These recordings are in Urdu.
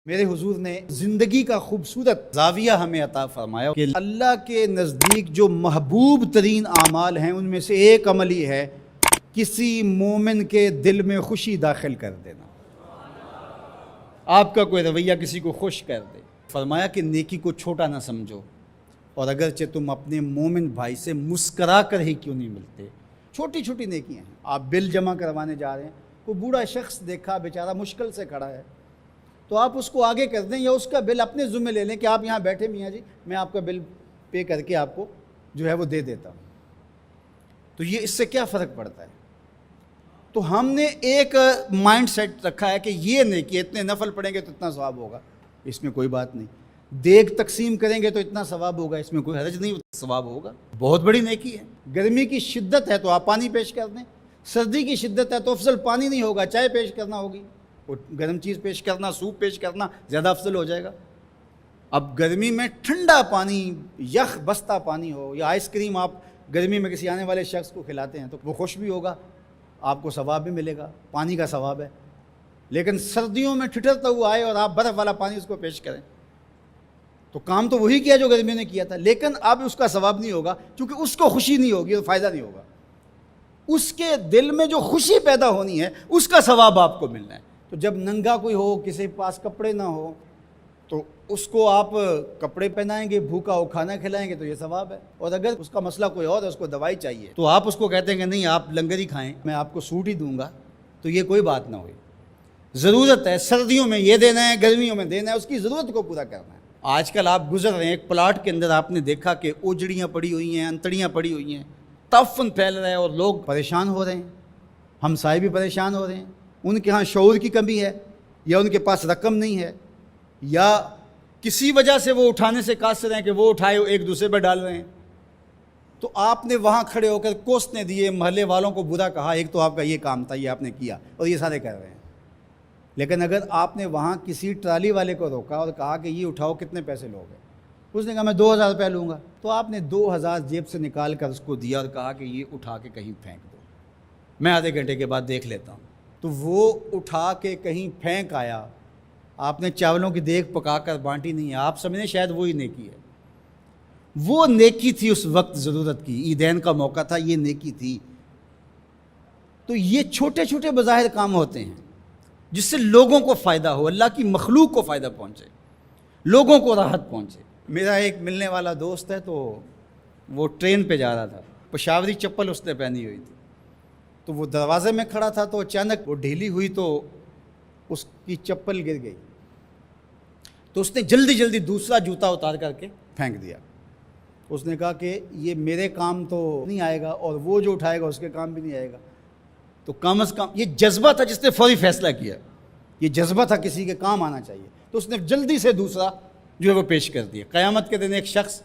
میرے حضور نے زندگی کا خوبصورت زاویہ ہمیں عطا فرمایا کہ اللہ کے نزدیک جو محبوب ترین اعمال ہیں ان میں سے ایک عمل ہی ہے کسی مومن کے دل میں خوشی داخل کر دینا۔ آپ کا کوئی رویہ کسی کو خوش کر دے۔ فرمایا کہ نیکی کو چھوٹا نہ سمجھو، اور اگرچہ تم اپنے مومن بھائی سے مسکرا کر ہی کیوں نہیں ملتے۔ چھوٹی چھوٹی نیکیاں ہیں۔ آپ بل جمع کروانے جا رہے ہیں، کوئی بوڑھا شخص دیکھا بیچارہ مشکل سے کھڑا ہے، تو آپ اس کو آگے کر دیں یا اس کا بل اپنے ذمہ لے لیں کہ آپ یہاں بیٹھے میاں جی، میں آپ کا بل پے کر کے آپ کو جو ہے وہ دے دیتا ہوں۔ تو یہ اس سے کیا فرق پڑتا ہے؟ تو ہم نے ایک مائنڈ سیٹ رکھا ہے کہ یہ نیکی اتنے نفل پڑھیں گے تو اتنا ثواب ہوگا، اس میں کوئی بات نہیں۔ دیگ تقسیم کریں گے تو اتنا ثواب ہوگا، اس میں کوئی حرج نہیں، ثواب ہوگا۔ بہت بڑی نیکی ہے۔ گرمی کی شدت ہے تو آپ پانی پیش کر دیں، سردی کی شدت ہے تو افضل پانی نہیں ہوگا، چائے پیش کرنا ہوگی، گرم چیز پیش کرنا، سوپ پیش کرنا زیادہ افضل ہو جائے گا۔ اب گرمی میں ٹھنڈا پانی، یخ بستہ پانی ہو یا آئس کریم آپ گرمی میں کسی آنے والے شخص کو کھلاتے ہیں تو وہ خوش بھی ہوگا، آپ کو ثواب بھی ملے گا، پانی کا ثواب ہے۔ لیکن سردیوں میں ٹھٹرتا ہوا آئے اور آپ برف والا پانی اس کو پیش کریں تو کام تو وہی کیا جو گرمیوں نے کیا تھا، لیکن اب اس کا ثواب نہیں ہوگا کیونکہ اس کو خوشی نہیں ہوگی اور فائدہ نہیں ہوگا۔ اس کے دل میں جو خوشی پیدا ہونی ہے اس کا ثواب آپ کو ملنا ہے۔ تو جب ننگا کوئی ہو، کسی کے پاس کپڑے نہ ہو، تو اس کو آپ کپڑے پہنائیں گے، بھوکا ہو کھانا کھلائیں گے تو یہ ثواب ہے۔ اور اگر اس کا مسئلہ کوئی اور ہے، اس کو دوائی چاہیے، تو آپ اس کو کہتے ہیں کہ نہیں آپ لنگر ہی کھائیں، میں آپ کو سوٹ ہی دوں گا، تو یہ کوئی بات نہ ہوئی۔ ضرورت ہے سردیوں میں یہ دینا ہے، گرمیوں میں دینا ہے، اس کی ضرورت کو پورا کرنا ہے۔ آج کل آپ گزر رہے ہیں ایک پلاٹ کے اندر، آپ نے دیکھا کہ اوجڑیاں پڑی ہوئی ہیں، انتڑیاں پڑی ہوئی ہیں، تعفن پھیل رہا ہے اور لوگ پریشان ہو رہے ہیں، ہمسائے بھی پریشان ہو رہے ہیں۔ ان کے ہاں شعور کی کمی ہے، یا ان کے پاس رقم نہیں ہے، یا کسی وجہ سے وہ اٹھانے سے قاصر ہیں کہ وہ اٹھائے ایک دوسرے پہ ڈال رہے ہیں۔ تو آپ نے وہاں کھڑے ہو کر کوسنے دیے، محلے والوں کو برا کہا، ایک تو آپ کا یہ کام تھا، یہ آپ نے کیا اور یہ سارے کر رہے ہیں۔ لیکن اگر آپ نے وہاں کسی ٹرالی والے کو روکا اور کہا کہ یہ اٹھاؤ، کتنے پیسے لوگے؟ اس نے کہا میں 2000 روپے لوں گا، تو آپ نے 2000 جیب سے نکال کر اس کو دیا اور کہا کہ یہ اٹھا کے کہیں پھینک دو، میں آدھے گھنٹے کے بعد دیکھ لیتا ہوں۔ تو وہ اٹھا کے کہیں پھینک آیا، آپ نے چاولوں کی دیگ پکا کر بانٹی نہیں ہے، آپ سمجھیں شاید وہی نیکی ہے۔ وہ نیکی تھی اس وقت ضرورت کی، عیدین کا موقع تھا، یہ نیکی تھی۔ تو یہ چھوٹے چھوٹے بظاہر کام ہوتے ہیں جس سے لوگوں کو فائدہ ہو، اللہ کی مخلوق کو فائدہ پہنچے، لوگوں کو راحت پہنچے۔ میرا ایک ملنے والا دوست ہے، تو وہ ٹرین پہ جا رہا تھا، پشاوری چپل اس نے پہنی ہوئی تھی، تو وہ دروازے میں کھڑا تھا، تو اچانک وہ ڈھیلی ہوئی تو اس کی چپل گر گئی، تو اس نے جلدی جلدی دوسرا جوتا اتار کر کے پھینک دیا۔ اس نے کہا کہ یہ میرے کام تو نہیں آئے گا اور وہ جو اٹھائے گا اس کے کام بھی نہیں آئے گا، تو کم از کم یہ جذبہ تھا جس نے فوری فیصلہ کیا، یہ جذبہ تھا کسی کے کام آنا چاہیے، تو اس نے جلدی سے دوسرا جو ہے وہ پیش کر دیا۔ قیامت کے دن ایک شخص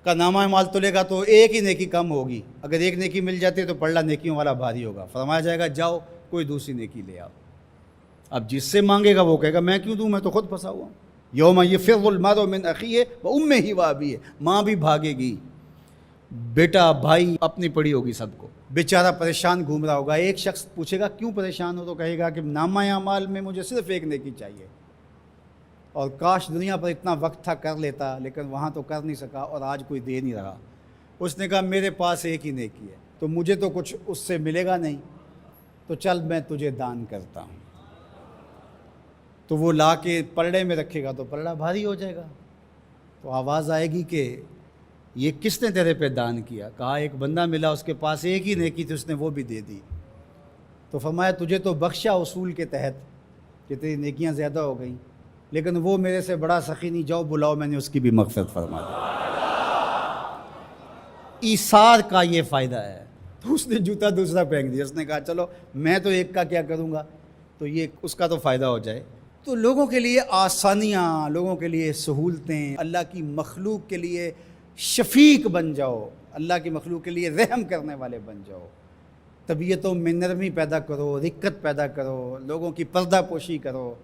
کا نامہ اعمال تلے گا تو ایک ہی نیکی کم ہوگی، اگر ایک نیکی مل جاتی ہے تو پلڑا نیکیوں والا بھاری ہوگا، فرمایا جائے گا جاؤ کوئی دوسری نیکی لے آؤ۔ اب جس سے مانگے گا وہ کہے گا میں کیوں دوں، میں تو خود پھنسا ہوا ہوں۔ یوم یفر المرء من اخیہ وامہ وابیہ، ماں بھی بھاگے گی، بیٹا بھائی اپنی پڑی ہوگی سب کو، بیچارہ پریشان گھوم رہا ہوگا۔ ایک شخص پوچھے گا کیوں پریشان ہو، تو کہے گا کہ نامہ اعمال میں مجھے صرف ایک نیکی چاہیے، اور کاش دنیا پر اتنا وقت تھا کر لیتا، لیکن وہاں تو کر نہیں سکا اور آج کوئی دے نہیں رہا۔ اس نے کہا میرے پاس ایک ہی نیکی ہے، تو مجھے تو کچھ اس سے ملے گا نہیں، تو چل میں تجھے دان کرتا ہوں۔ تو وہ لا کے پلڑے میں رکھے گا تو پلڑا بھاری ہو جائے گا، تو آواز آئے گی کہ یہ کس نے تیرے پہ دان کیا؟ کہا ایک بندہ ملا، اس کے پاس ایک ہی نیکی تھی، اس نے وہ بھی دے دی۔ تو فرمایا تجھے تو بخشا اصول کے تحت کہ تیری نیکیاں زیادہ ہو گئیں، لیکن وہ میرے سے بڑا سخی نہیں، جاؤ بلاؤ، میں نے اس کی بھی مغفرت فرما دی۔ ایثار کا یہ فائدہ ہے۔ تو اس نے جوتا دوسرا پھینک دیا، اس نے کہا چلو میں تو ایک کا کیا کروں گا، تو یہ اس کا تو فائدہ ہو جائے۔ تو لوگوں کے لیے آسانیاں، لوگوں کے لیے سہولتیں، اللہ کی مخلوق کے لیے شفیق بن جاؤ، اللہ کی مخلوق کے لیے رحم کرنے والے بن جاؤ، طبیعتوں میں نرمی پیدا کرو، رقت پیدا کرو، لوگوں کی پردہ پوشی کرو۔